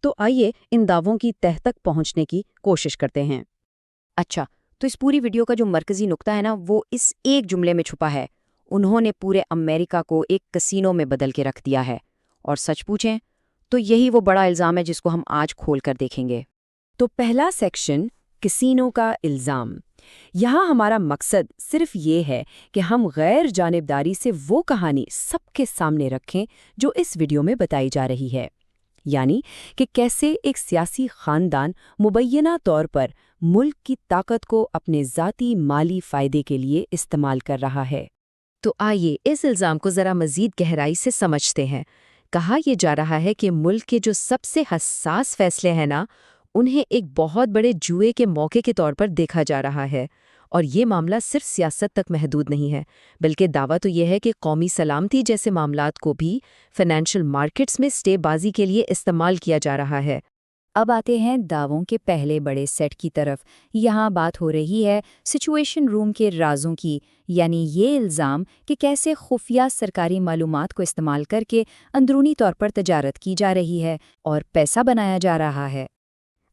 تو آئیے ان دعووں کی تہ تک پہنچنے کی کوشش کرتے ہیں۔ اچھا، تو اس پوری ویڈیو کا جو مرکزی نقطہ ہے نا، وہ اس ایک جملے میں چھپا ہے۔ انہوں نے پورے امریکہ کو ایک کسینو میں بدل کے رکھ دیا ہے۔ اور سچ پوچھیں تو یہی وہ بڑا الزام ہے جس کو ہم آج کھول کر دیکھیں گے۔ تو پہلا سیکشن، کسینو کا الزام۔ یہاں ہمارا مقصد صرف یہ ہے کہ ہم غیر جانبداری سے وہ کہانی سب کے سامنے رکھیں جو اس ویڈیو میں بتائی جا رہی ہے، یعنی کہ کیسے ایک سیاسی خاندان مبینہ طور پر ملک کی طاقت کو اپنے ذاتی مالی فائدے کے لیے استعمال کر رہا ہے۔ تو آئیے اس الزام کو ذرا مزید گہرائی سے سمجھتے ہیں۔ کہا یہ جا رہا ہے کہ ملک کے جو سب سے حساس فیصلے ہیں نا، انہیں ایک بہت بڑے جوئے کے موقع کے طور پر دیکھا جا رہا ہے۔ اور یہ معاملہ صرف سیاست تک محدود نہیں ہے، بلکہ دعویٰ تو یہ ہے کہ قومی سلامتی جیسے معاملات کو بھی فائنینشیل مارکیٹس میں سٹے بازی کے لیے استعمال کیا جا رہا ہے۔ اب آتے ہیں دعووں کے پہلے بڑے سیٹ کی طرف۔ یہاں بات ہو رہی ہے سچویشن روم کے رازوں کی، یعنی یہ الزام کہ کیسے خفیہ سرکاری معلومات کو استعمال کر کے اندرونی طور پر تجارت کی جا رہی ہے اور پیسہ بنایا جا رہا ہے۔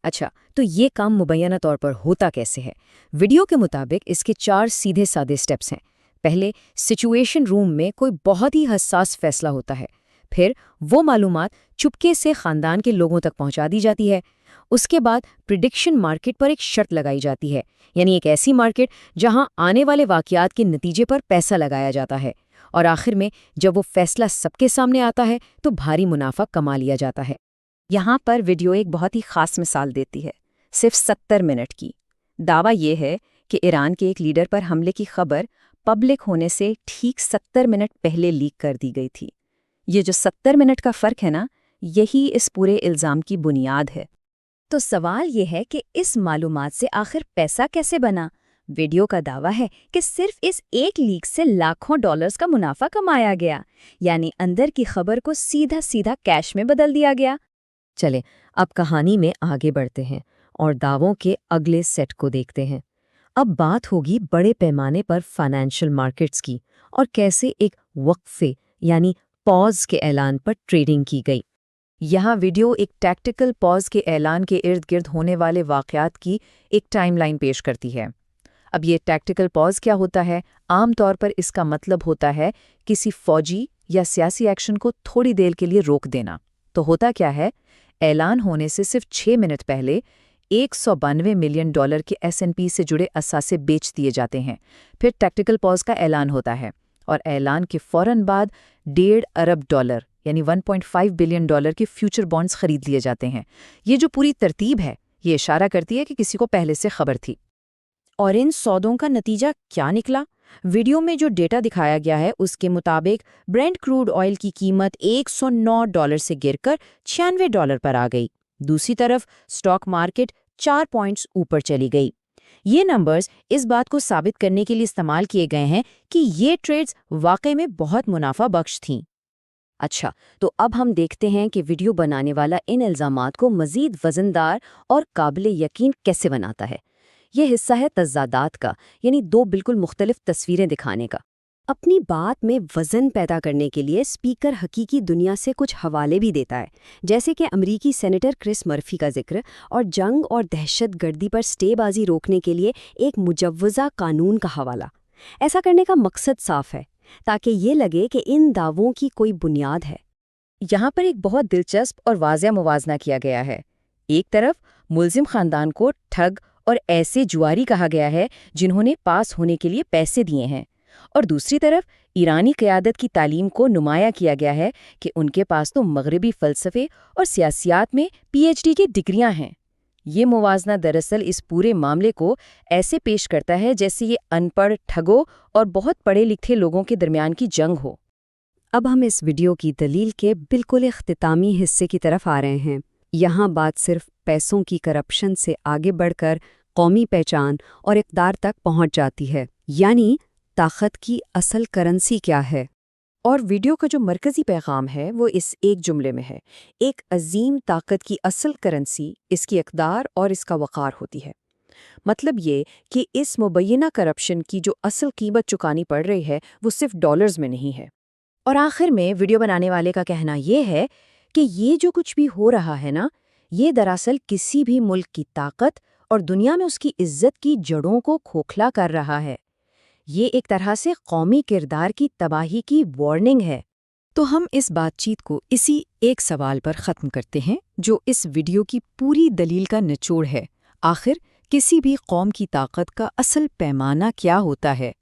اچھا، تو یہ کام مبینہ طور پر ہوتا کیسے ہے؟ ویڈیو کے مطابق اس کے 4 سیدھے سادے سٹیپس ہیں۔ پہلے، سچویشن روم میں کوئی بہت ہی حساس فیصلہ ہوتا ہے۔ پھر وہ معلومات چپکے سے خاندان کے لوگوں تک پہنچا دی جاتی ہے۔ اس کے بعد پریڈکشن مارکیٹ پر ایک شرط لگائی جاتی ہے، یعنی ایک ایسی مارکیٹ جہاں آنے والے واقعات کے نتیجے پر پیسہ لگایا جاتا ہے۔ اور آخر میں جب وہ فیصلہ سب کے سامنے آتا ہے تو بھاری منافع کما لیا جاتا ہے۔ یہاں پر ویڈیو ایک بہت ہی خاص مثال دیتی ہے، صرف 70 منٹ کی۔ دعویٰ یہ ہے کہ ایران کے ایک لیڈر پر حملے کی خبر پبلک ہونے سے ٹھیک 70 منٹ پہلے لیک کر دی گئی تھی۔ یہ جو 70 منٹ کا فرق ہے نا، یہی اس پورے الزام کی بنیاد ہے۔ تو سوال یہ ہے کہ اس معلومات سے آخر پیسہ کیسے بنا؟ ویڈیو کا دعویٰ ہے کہ صرف اس ایک لیک سے لاکھوں ڈالرز کا منافع کمایا گیا، یعنی اندر کی خبر کو سیدھا سیدھا کیش میں بدل دیا گیا۔ چلیں اب کہانی میں آگے بڑھتے ہیں اور دعووں کے اگلے سیٹ کو دیکھتے ہیں۔ اب بات ہوگی بڑے پیمانے پر فائنینشیل مارکیٹس کی اور کیسے ایک وقفے یعنی پاز کے اعلان پر ٹریڈنگ کی گئی۔ یہاں ویڈیو ایک ٹیکٹیکل پاز کے اعلان کے ارد گرد ہونے والے واقعات کی ایک ٹائم لائن پیش کرتی ہے۔ اب یہ ٹیکٹیکل پاز کیا ہوتا ہے؟ عام طور پر اس کا مطلب ہوتا ہے کسی فوجی یا سیاسی ایکشن کو تھوڑی دیر کے لیے روک دینا۔ تو ہوتا کیا ہے؟ اعلان ہونے سے صرف 6 منٹ پہلے $192 ملین کے S&P سے جڑے اثاثے بیچ دیے جاتے ہیں۔ پھر ٹیکٹیکل پاز کا اعلان ہوتا ہے اور اعلان کے فوراً بعد $1.5 ارب یعنی $1.5 بلین کے فیوچر بانڈز خرید لیے جاتے ہیں۔ یہ جو پوری ترتیب ہے یہ اشارہ کرتی ہے کہ کسی کو پہلے سے خبر تھی۔ اور ان سودوں کا نتیجہ کیا نکلا؟ ویڈیو میں جو ڈیٹا دکھایا گیا ہے اس کے مطابق برینٹ کروڈ آئل کی قیمت $109 سے گر کر $96 پر آ گئی۔ دوسری طرف سٹاک مارکیٹ 4 پوائنٹس اوپر چلی گئی۔ یہ نمبرز اس بات کو ثابت کرنے کے لیے استعمال کیے گئے ہیں کہ یہ ٹریڈز واقعی میں بہت منافع بخش تھیں۔ اچھا، تو اب ہم دیکھتے ہیں کہ ویڈیو بنانے والا ان الزامات کو مزید وزندار اور قابل یقین کیسے بناتا ہے۔ یہ حصہ ہے تضادات کا، یعنی 2 بالکل مختلف تصویریں دکھانے کا۔ اپنی بات میں وزن پیدا کرنے کے لیے اسپیکر حقیقی دنیا سے کچھ حوالے بھی دیتا ہے، جیسے کہ امریکی سینیٹر کرس مرفی کا ذکر اور جنگ اور دہشت گردی پر سٹے بازی روکنے کے لیے ایک مجوزہ قانون کا حوالہ۔ ایسا کرنے کا مقصد صاف ہے تاکہ یہ لگے کہ ان دعووں کی کوئی بنیاد ہے۔ یہاں پر ایک بہت دلچسپ اور واضح موازنہ کیا گیا ہے۔ ایک طرف ملزم خاندان کو ٹھگ اور ایسے جواری کہا گیا ہے جنہوں نے پاس ہونے کے لیے پیسے دیے ہیں، اور دوسری طرف ایرانی قیادت کی تعلیم کو نمایاں کیا گیا ہے کہ ان کے پاس تو مغربی فلسفے اور سیاسیات میں PhD کی ڈگریاں ہیں۔ یہ موازنہ دراصل اس پورے معاملے کو ایسے پیش کرتا ہے جیسے یہ ان پڑھ ٹھگوں اور بہت پڑھے لکھے لوگوں کے درمیان کی جنگ ہو۔ اب ہم اس ویڈیو کی دلیل کے بالکل اختتامی حصے کی طرف آ رہے ہیں۔ یہاں بات صرف پیسوں کی کرپشن سے آگے بڑھ کر قومی پہچان اور اقدار تک پہنچ جاتی ہے، یعنی طاقت کی اصل کرنسی کیا ہے۔ اور ویڈیو کا جو مرکزی پیغام ہے وہ اس ایک جملے میں ہے: ایک عظیم طاقت کی اصل کرنسی اس کی اقدار اور اس کا وقار ہوتی ہے۔ مطلب یہ کہ اس مبینہ کرپشن کی جو اصل قیمت چکانی پڑ رہی ہے وہ صرف ڈالرز میں نہیں ہے۔ اور آخر میں ویڈیو بنانے والے کا کہنا یہ ہے کہ یہ جو کچھ بھی ہو رہا ہے نا، یہ دراصل کسی بھی ملک کی طاقت اور دنیا میں اس کی عزت کی جڑوں کو کھوکھلا کر رہا ہے۔ یہ ایک طرح سے قومی کردار کی تباہی کی وارننگ ہے۔ تو ہم اس بات چیت کو اسی ایک سوال پر ختم کرتے ہیں جو اس ویڈیو کی پوری دلیل کا نچوڑ ہے۔ آخر کسی بھی قوم کی طاقت کا اصل پیمانہ کیا ہوتا ہے؟